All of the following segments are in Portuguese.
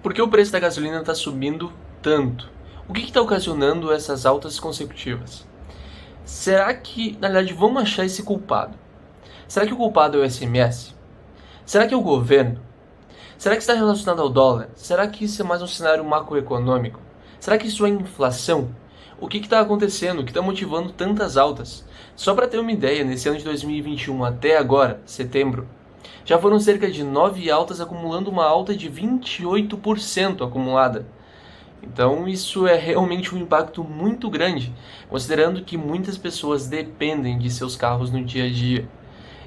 Por que o preço da gasolina está subindo tanto? O que está ocasionando essas altas consecutivas? Será que, na verdade, vamos achar esse culpado? Será que o culpado é o SMS? Será que é o governo? Será que está relacionado ao dólar? Será que isso é mais um cenário macroeconômico? Será que isso é inflação? O que está acontecendo? O que está motivando tantas altas? Só para ter uma ideia, nesse ano de 2021 até agora, setembro, já foram cerca de 9 altas, acumulando uma alta de 28% acumulada. Então isso é realmente um impacto muito grande, considerando que muitas pessoas dependem de seus carros no dia a dia.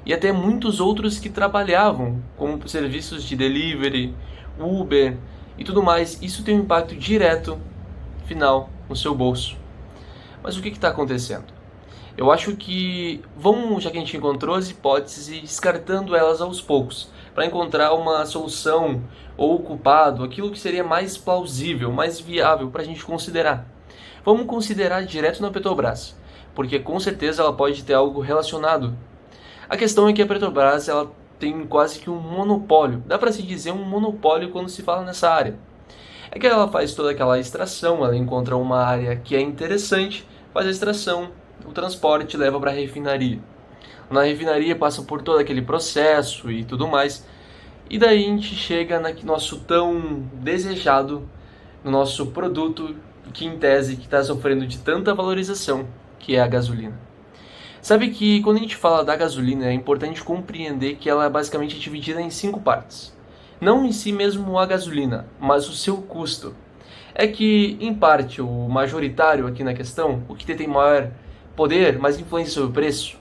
E até muitos outros que trabalhavam, como serviços de delivery, Uber e tudo mais, isso tem um impacto direto, final, no seu bolso. Mas o que está acontecendo? Eu acho que vamos, já que a gente encontrou as hipóteses, e descartando elas aos poucos, para encontrar uma solução ou culpado, aquilo que seria mais plausível, mais viável para a gente considerar. Vamos considerar direto na Petrobras, porque com certeza ela pode ter algo relacionado. A questão é que a Petrobras ela tem quase que um monopólio, dá para se dizer um monopólio quando se fala nessa área. É que ela faz toda aquela extração, ela encontra uma área que é interessante, faz a extração, o transporte leva para a refinaria. Na refinaria passa por todo aquele processo e tudo mais, e daí a gente chega no nosso tão desejado, no nosso produto que em tese que está sofrendo de tanta valorização, que é a gasolina. Sabe que quando a gente fala da gasolina é importante compreender que ela é basicamente dividida em 5 partes. Não em si mesmo a gasolina, mas o seu custo. É que, em parte, o majoritário aqui na questão, o que tem maior poder, mais influência sobre o preço,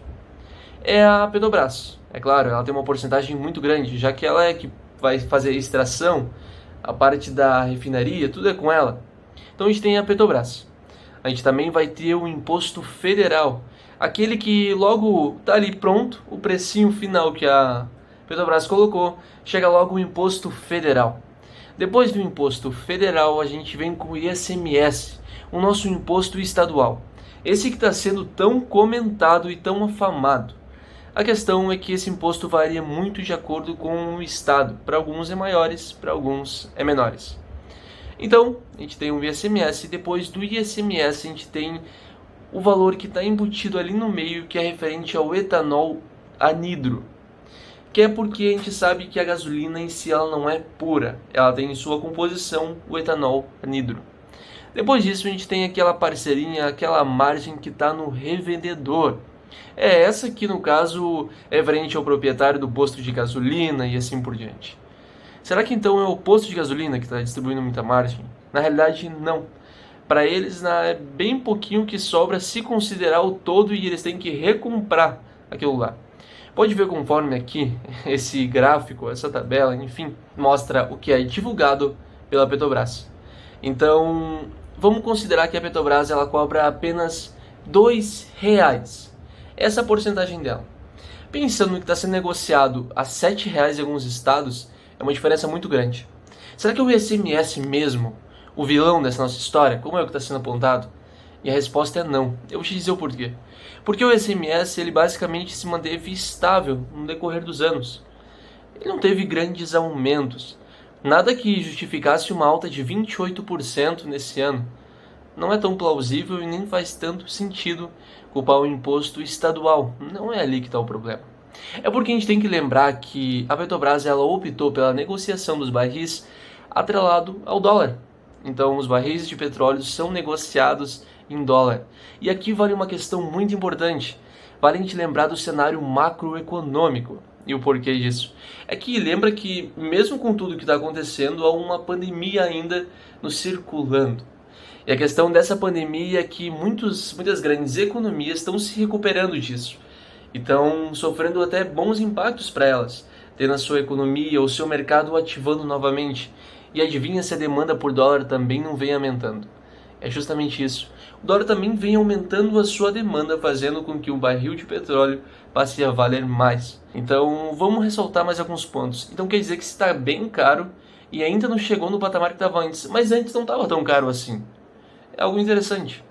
é a Petrobras. É claro, ela tem uma porcentagem muito grande, já que ela é que vai fazer a extração, a parte da refinaria, tudo é com ela. Então a gente tem a Petrobras. A gente também vai ter o imposto federal, aquele que logo está ali pronto, o precinho final que a Petrobras colocou, chega logo o imposto federal. Depois do imposto federal, a gente vem com o ICMS, o nosso imposto estadual. Esse que está sendo tão comentado e tão afamado. A questão é que esse imposto varia muito de acordo com o estado. Para alguns é maiores, para alguns é menores. Então, a gente tem o ICMS, e depois do ICMS a gente tem o valor que está embutido ali no meio, que é referente ao etanol anidro. Que é porque a gente sabe que a gasolina em si ela não é pura, ela tem em sua composição o etanol anidro. Depois disso a gente tem aquela parceirinha, aquela margem que está no revendedor. É essa que no caso é referente ao proprietário do posto de gasolina e assim por diante. Será que então é o posto de gasolina que está distribuindo muita margem? Na realidade não. Para eles é bem pouquinho que sobra se considerar o todo e eles têm que recomprar aquilo lá. Pode ver conforme aqui esse gráfico, essa tabela, enfim, mostra o que é divulgado pela Petrobras. Então, vamos considerar que a Petrobras ela cobra apenas R$ 2. Essa é a porcentagem dela. Pensando no que está sendo negociado a R$ 7 em alguns estados, é uma diferença muito grande. Será que é o ICMS mesmo, o vilão dessa nossa história, como é o que está sendo apontado? E a resposta é não. Eu vou te dizer o porquê. Porque o ICMS ele basicamente se manteve estável no decorrer dos anos. Ele não teve grandes aumentos. Nada que justificasse uma alta de 28% nesse ano. Não é tão plausível e nem faz tanto sentido culpar o imposto estadual. Não é ali que está o problema. É porque a gente tem que lembrar que a Petrobras ela optou pela negociação dos barris atrelado ao dólar. Então os barris de petróleo são negociados em dólar. E aqui vale uma questão muito importante. Vale a gente lembrar do cenário macroeconômico. E o porquê disso? É que lembra que mesmo com tudo que está acontecendo, há uma pandemia ainda nos circulando. E a questão dessa pandemia é que muitas grandes economias estão se recuperando disso. E estão sofrendo até bons impactos para elas, tendo a sua economia, o seu mercado ativando novamente. E adivinha se a demanda por dólar também não vem aumentando. É justamente isso. O dólar também vem aumentando a sua demanda, fazendo com que o barril de petróleo passe a valer mais. Então, vamos ressaltar mais alguns pontos. Então, quer dizer que está bem caro e ainda não chegou no patamar que estava antes. Mas antes não estava tão caro assim. É algo interessante.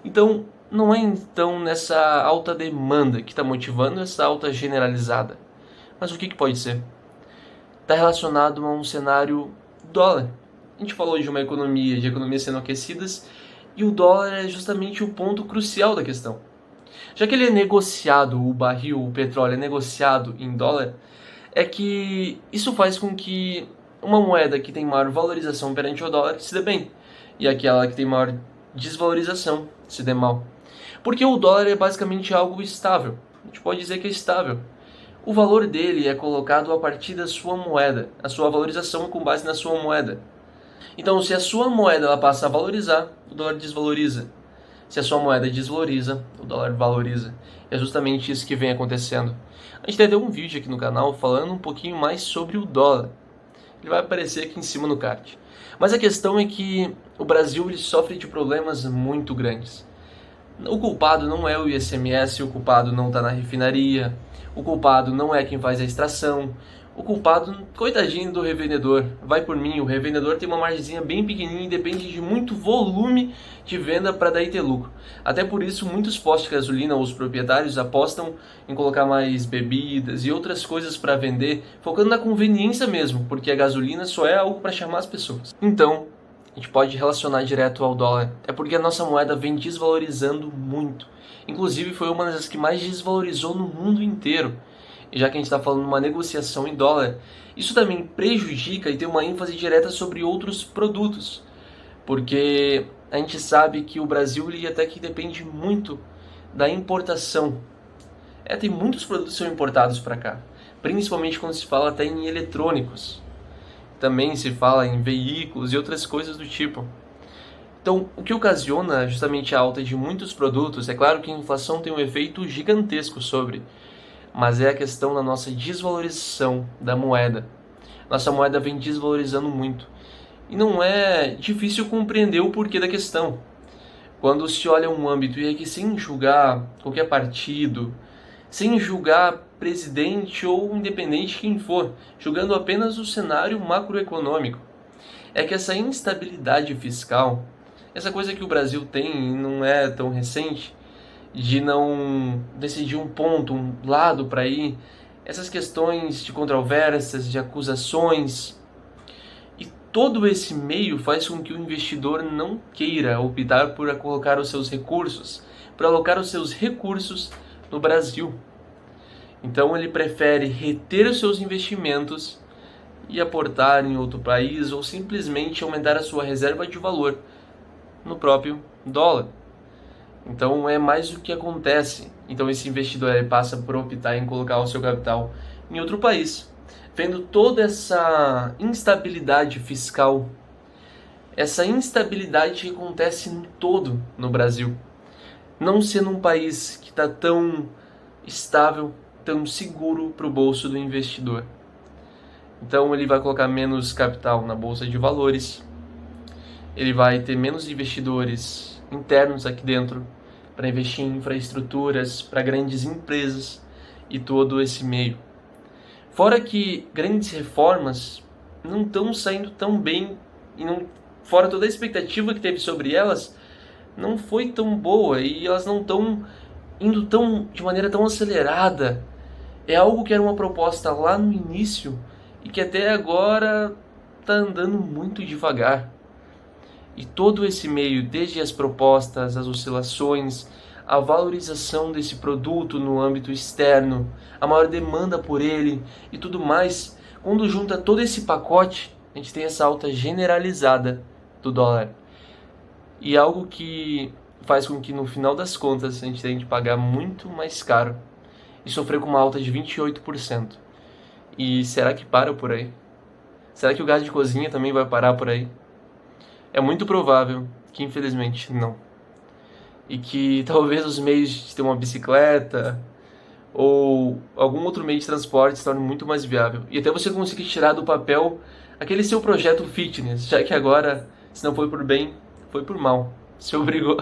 Então, não é então nessa alta demanda que está motivando essa alta generalizada. Mas o que pode ser? Está relacionado a um cenário dólar. a gente falou de uma economia, de economias sendo aquecidas, e o dólar é justamente o ponto crucial da questão. Já que ele é negociado, o barril, o petróleo é negociado em dólar, é que isso faz com que uma moeda que tem maior valorização perante o dólar se dê bem, e aquela que tem maior desvalorização se dê mal. Porque o dólar é basicamente algo estável, a gente pode dizer que é estável. O valor dele é colocado a partir da sua moeda, a sua valorização é com base na sua moeda. Então, se a sua moeda ela passa a valorizar, o dólar desvaloriza. Se a sua moeda desvaloriza, o dólar valoriza. É justamente isso que vem acontecendo. A gente tem até um vídeo aqui no canal falando um pouquinho mais sobre o dólar. Ele vai aparecer aqui em cima no card. Mas a questão é que o Brasil ele sofre de problemas muito grandes. O culpado não é o ICMS, o culpado não está na refinaria, o culpado não é quem faz a extração, o culpado, coitadinho do revendedor, vai por mim, o revendedor tem uma margenzinha bem pequenininha e depende de muito volume de venda para daí ter lucro. Até por isso, muitos postos de gasolina, os proprietários apostam em colocar mais bebidas e outras coisas para vender, focando na conveniência mesmo, porque a gasolina só é algo para chamar as pessoas. Então, a gente pode relacionar direto ao dólar. É porque a nossa moeda vem desvalorizando muito. Inclusive foi uma das que mais desvalorizou no mundo inteiro. E já que a gente está falando de uma negociação em dólar, isso também prejudica e tem uma ênfase direta sobre outros produtos. Porque a gente sabe que o Brasil ele até que depende muito da importação. Tem muitos produtos que são importados para cá. Principalmente quando se fala até em eletrônicos. Também se fala em veículos e outras coisas do tipo. Então, o que ocasiona justamente a alta de muitos produtos, é claro que a inflação tem um efeito gigantesco sobre, mas é a questão da nossa desvalorização da moeda. Nossa moeda vem desvalorizando muito. E não é difícil compreender o porquê da questão. Quando se olha um âmbito, e aqui sem julgar qualquer partido, sem julgar presidente ou independente quem for, julgando apenas o cenário macroeconômico, é que essa instabilidade fiscal, essa coisa que o Brasil tem e não é tão recente, de não decidir um ponto, um lado para ir, essas questões de controvérsias, de acusações, e todo esse meio faz com que o investidor não queira optar por colocar os seus recursos, por alocar os seus recursos no Brasil. Então ele prefere reter os seus investimentos e aportar em outro país ou simplesmente aumentar a sua reserva de valor no próprio dólar. Então é mais o que acontece. Então esse investidor ele passa por optar em colocar o seu capital em outro país, vendo toda essa instabilidade fiscal, essa instabilidade que acontece em todo no Brasil, não sendo um país que está tão estável, tão seguro para o bolso do investidor. Então ele vai colocar menos capital na bolsa de valores, ele vai ter menos investidores internos aqui dentro para investir em infraestruturas, para grandes empresas e todo esse meio. Fora que grandes reformas não estão saindo tão bem e fora toda a expectativa que teve sobre elas, não foi tão boa e elas não estão indo de maneira tão acelerada. É algo que era uma proposta lá no início e que até agora está andando muito devagar. E todo esse meio, desde as propostas, as oscilações, a valorização desse produto no âmbito externo, a maior demanda por ele e tudo mais, quando junta todo esse pacote, a gente tem essa alta generalizada do dólar. E algo que faz com que no final das contas a gente tenha que pagar muito mais caro e sofrer com uma alta de 28%. E será que para por aí? Será que o gás de cozinha também vai parar por aí? É muito provável que infelizmente não. E que talvez os meios de ter uma bicicleta ou algum outro meio de transporte se torne muito mais viável. E até você conseguir tirar do papel aquele seu projeto fitness, já que agora, se não foi por bem, foi por mal. Se obrigou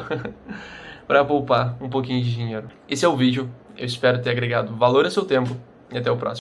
para poupar um pouquinho de dinheiro. Esse é o vídeo. Eu espero ter agregado valor ao seu tempo e até o próximo.